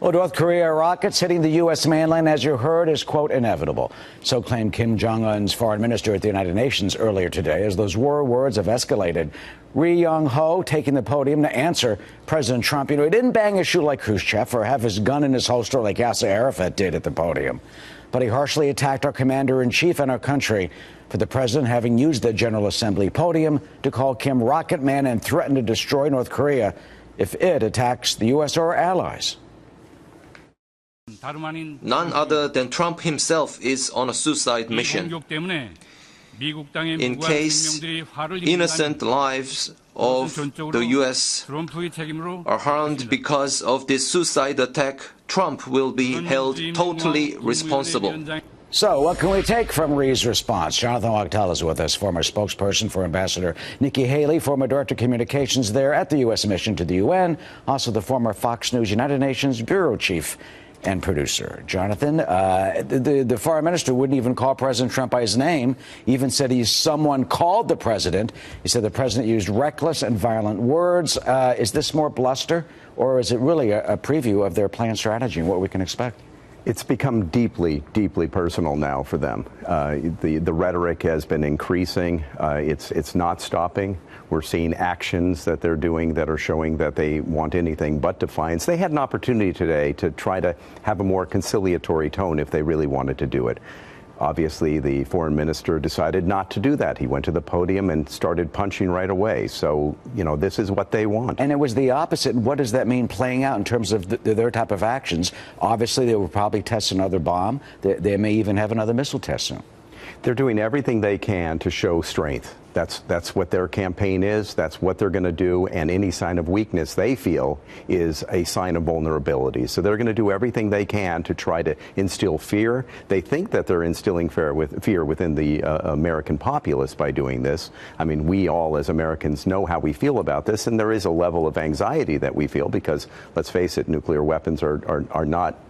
Well, North Korea rockets hitting the U.S. mainland, as you heard, is, quote, inevitable. So claimed Kim Jong-un's foreign minister at the United Nations earlier today. As those war words have escalated, Ri Yong-ho taking the podium to answer President Trump. You know, he didn't bang his shoe like Khrushchev or have his gun in his holster like Yasser Arafat did at the podium. But he harshly attacked our commander-in-chief and our country for the president having used the General Assembly podium to call Kim Rocket Man and threaten to destroy North Korea if it attacks the U.S. or our allies. None other than Trump himself is on a suicide mission. In case innocent lives of the U.S. are harmed because of this suicide attack, Trump will be held totally responsible. So what can we take from Ri's response? Jonathan Wachtel is with us, former spokesperson for Ambassador Nikki Haley, former director of communications there at the U.S. mission to the UN, also the former Fox News United Nations bureau chief and producer. Jonathan, the foreign minister wouldn't even call President Trump by his name, even said someone called the president. He said the president used reckless and violent words. Is this more bluster, or is it really a preview of their planned strategy and what we can expect? It's become deeply, deeply personal now for them. The rhetoric has been increasing. It's not stopping. We're seeing actions that they're doing that are showing that they want anything but defiance. They had an opportunity today to try to have a more conciliatory tone if they really wanted to do it. Obviously, the foreign minister decided not to do that. He went to the podium and started punching right away. So, you know, this is what they want. And it was the opposite. What does that mean playing out in terms of their type of actions? Obviously, they will probably test another bomb. They may even have another missile test soon. They're doing everything they can to show strength. That's what their campaign is. That's what they're going to do. And any sign of weakness they feel is a sign of vulnerability. So they're going to do everything they can to try to instill fear. They think that they're instilling fear within the American populace by doing this. I mean, we all as Americans know how we feel about this, and there is a level of anxiety that we feel because, let's face it, nuclear weapons are not,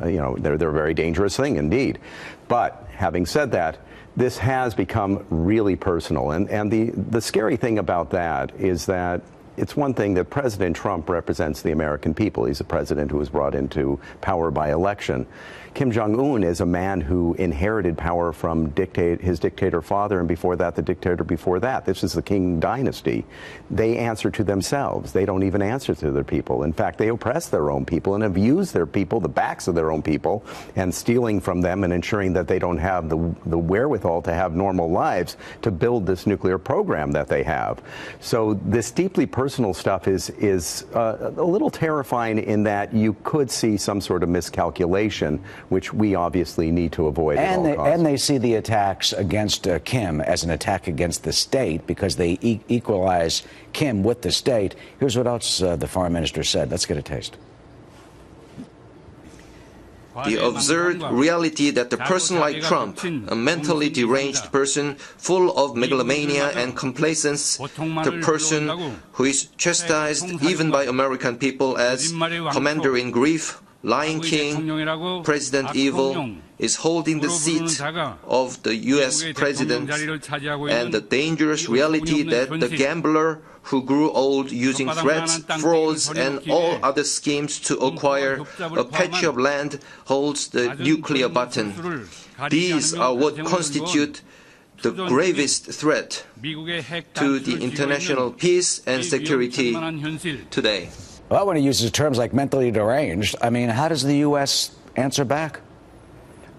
you know, they're a very dangerous thing indeed. But having said that, this has become really personal. And the scary thing about that is that it's one thing that President Trump represents the American people. He's a president who was brought into power by election. Kim Jong-un is a man who inherited power from his dictator father, and before that, the dictator before that. This is the King dynasty. They answer to themselves. They don't even answer to their people. In fact, they oppress their own people and have used their people, the backs of their own people, and stealing from them and ensuring that they don't have the wherewithal to have normal lives to build this nuclear program that they have. So this deeply personal stuff is a little terrifying in that you could see some sort of miscalculation, which we obviously need to avoid at all costs. And they see the attacks against Kim as an attack against the state because they equalize Kim with the state. Here's what else the foreign minister said. Let's get a taste. The absurd reality that the person like Trump, a mentally deranged person full of megalomania and complacence, the person who is chastised even by American people as commander-in-chief, Lion King, President Evil, is holding the seat of the U.S. president, and the dangerous reality that the gambler who grew old using threats, frauds, and all other schemes to acquire a patch of land holds the nuclear button. These are what constitute the gravest threat to the international peace and security today. Well, when he uses terms like mentally deranged, I mean, how does the U.S. answer back?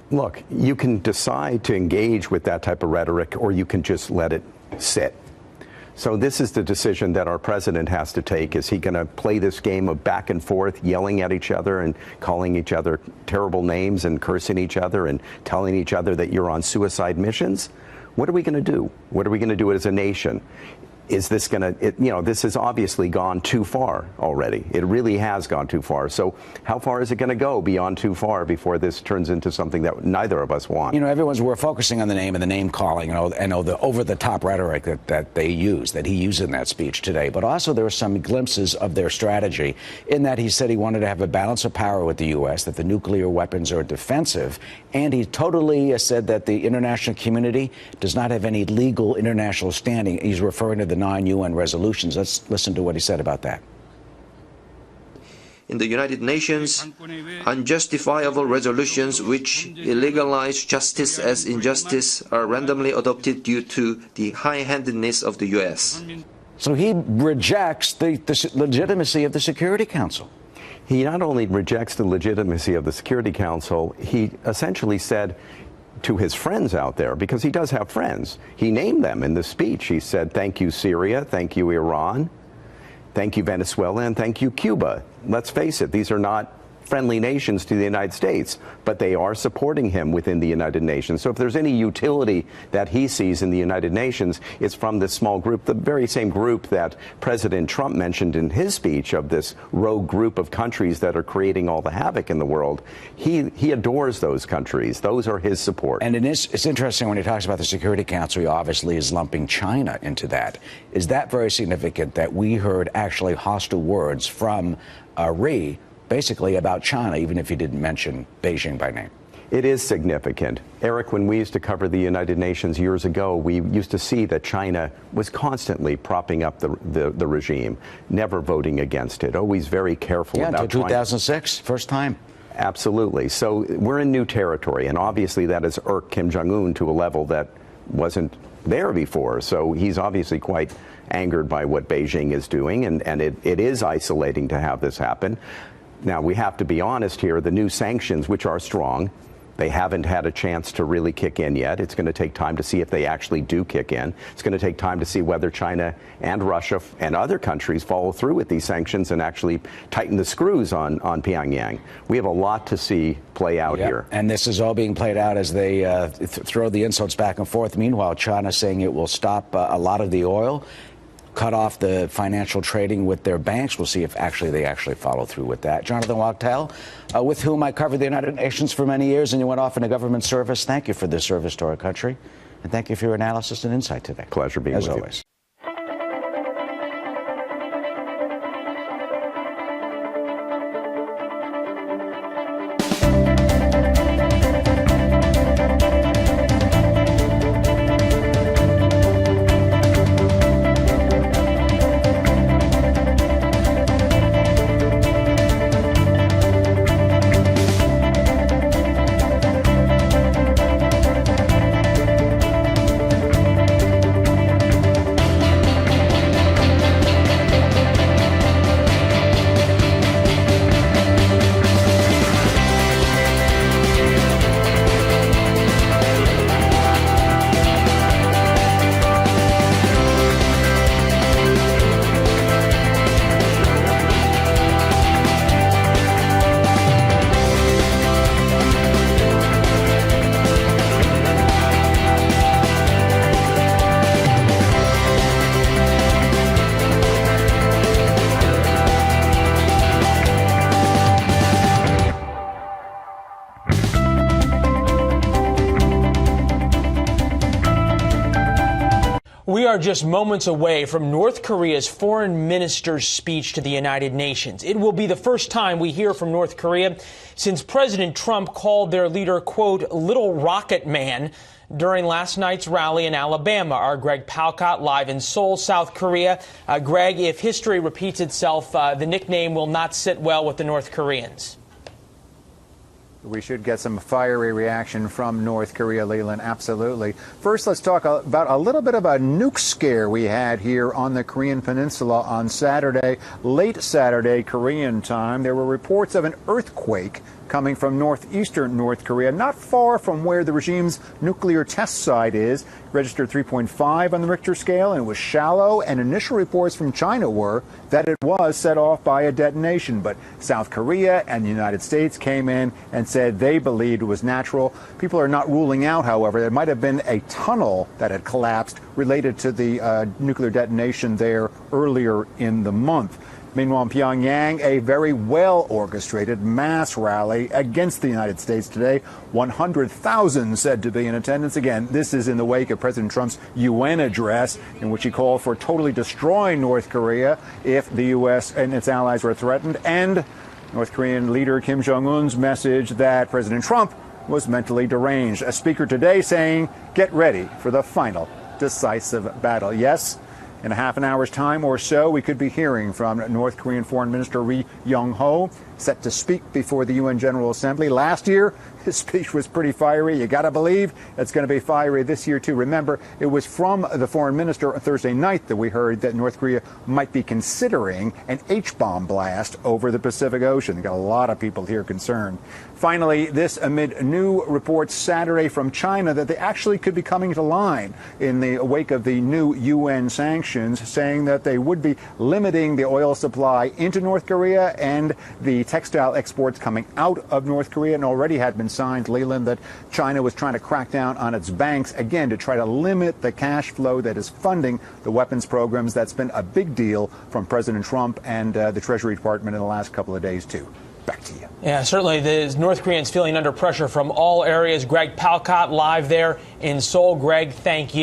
Look, you can decide to engage with that type of rhetoric, or you can just let it sit. So this is the decision that our president has to take. Is he going to play this game of back and forth, yelling at each other and calling each other terrible names and cursing each other and telling each other that you're on suicide missions? What are we going to do? What are we going to do as a nation? Is this going to, you know, this has obviously gone too far already. It really has gone too far. So how far is it going to go beyond too far before this turns into something that neither of us want? You know, we're focusing on the name and the name calling and the over-the-top rhetoric that they use, that he used in that speech today. But also there were some glimpses of their strategy in that he said he wanted to have a balance of power with the U.S., that the nuclear weapons are defensive. And he totally said that the international community does not have any legal international standing. He's referring to the 9 UN resolutions. Let's listen to what he said about that. in the United Nations, unjustifiable resolutions which illegalize justice as injustice are randomly adopted due to the high-handedness of the U.S. So he rejects the legitimacy of the Security Council. He not only rejects the legitimacy of the Security Council, he essentially said to his friends out there, because he does have friends, he named them in the speech. He said, thank you, Syria, thank you, Iran, thank you, Venezuela, and thank you, Cuba. Let's face it, these are not friendly nations to the United States, but they are supporting him within the United Nations. So if there's any utility that he sees in the United Nations, it's from this small group, the very same group that President Trump mentioned in his speech, of this rogue group of countries that are creating all the havoc in the world. He adores those countries. Those are his support. And it's interesting when he talks about the Security Council, he obviously is lumping China into that. Is that very significant that we heard actually hostile words from Ri basically about China, even if he didn't mention Beijing by name? It is significant. Eric, when we used to cover the United Nations years ago, we used to see that China was constantly propping up the regime, never voting against it, always very careful about until 2006, first time. Absolutely. So we're in new territory, and obviously that has irked Kim Jong-un to a level that wasn't there before. So he's obviously quite angered by what Beijing is doing, and it is isolating to have this happen. Now, we have to be honest here, the new sanctions, which are strong, they haven't had a chance to really kick in yet. It's going to take time to see if they actually do kick in. It's going to take time to see whether China and Russia and other countries follow through with these sanctions and actually tighten the screws on Pyongyang. We have a lot to see play out here. And this is all being played out as they throw the insults back and forth. Meanwhile, China saying it will stop a lot of the oil, cut off the financial trading with their banks. We'll see if they actually follow through with that. Jonathan Wachtel, with whom I covered the United Nations for many years, and you went off into government service. Thank you for this service to our country, and thank you for your analysis and insight today. Pleasure being with you. As always. We are just moments away from North Korea's foreign minister's speech to the United Nations. It will be the first time we hear from North Korea since President Trump called their leader, quote, little rocket man during last night's rally in Alabama. Our Greg Palcott live in Seoul, South Korea. Greg, if history repeats itself, the nickname will not sit well with the North Koreans. We should get some fiery reaction from North Korea, Leland. Absolutely. First, let's talk about a little bit of a nuke scare we had here on the Korean Peninsula on Saturday, late Saturday Korean time. There were reports of an earthquake coming from northeastern North Korea, not far from where the regime's nuclear test site is. Registered 3.5 on the Richter scale, and it was shallow, and initial reports from China were that it was set off by a detonation. But South Korea and the United States came in and said they believed it was natural. People are not ruling out, however, that it might have been a tunnel that had collapsed related to the nuclear detonation there earlier in the month. Meanwhile, in Pyongyang, a very well-orchestrated mass rally against the United States today. 100,000 said to be in attendance. Again, this is in the wake of President Trump's UN address, in which he called for totally destroying North Korea if the U.S. and its allies were threatened, and North Korean leader Kim Jong-un's message that President Trump was mentally deranged. A speaker today saying, get ready for the final decisive battle. Yes, In a half an hour's time or so, we could be hearing from North Korean Foreign Minister Ri Yong-ho, set to speak before the UN General Assembly. Last year, his speech was pretty fiery. You got to believe it's going to be fiery this year, too. Remember, it was from the foreign minister Thursday night that we heard that North Korea might be considering an H-bomb blast over the Pacific Ocean. Got a lot of people here concerned. Finally, this amid new reports Saturday from China that they actually could be coming to line in the wake of the new UN sanctions, saying that they would be limiting the oil supply into North Korea and the textile exports coming out of North Korea, and already had been signed, Leland, that China was trying to crack down on its banks, again, to try to limit the cash flow that is funding the weapons programs. That's been a big deal from President Trump and the Treasury Department in the last couple of days, too. Back to you. Yeah, certainly the North Koreans feeling under pressure from all areas. Greg Palcott live there in Seoul. Greg, thank you.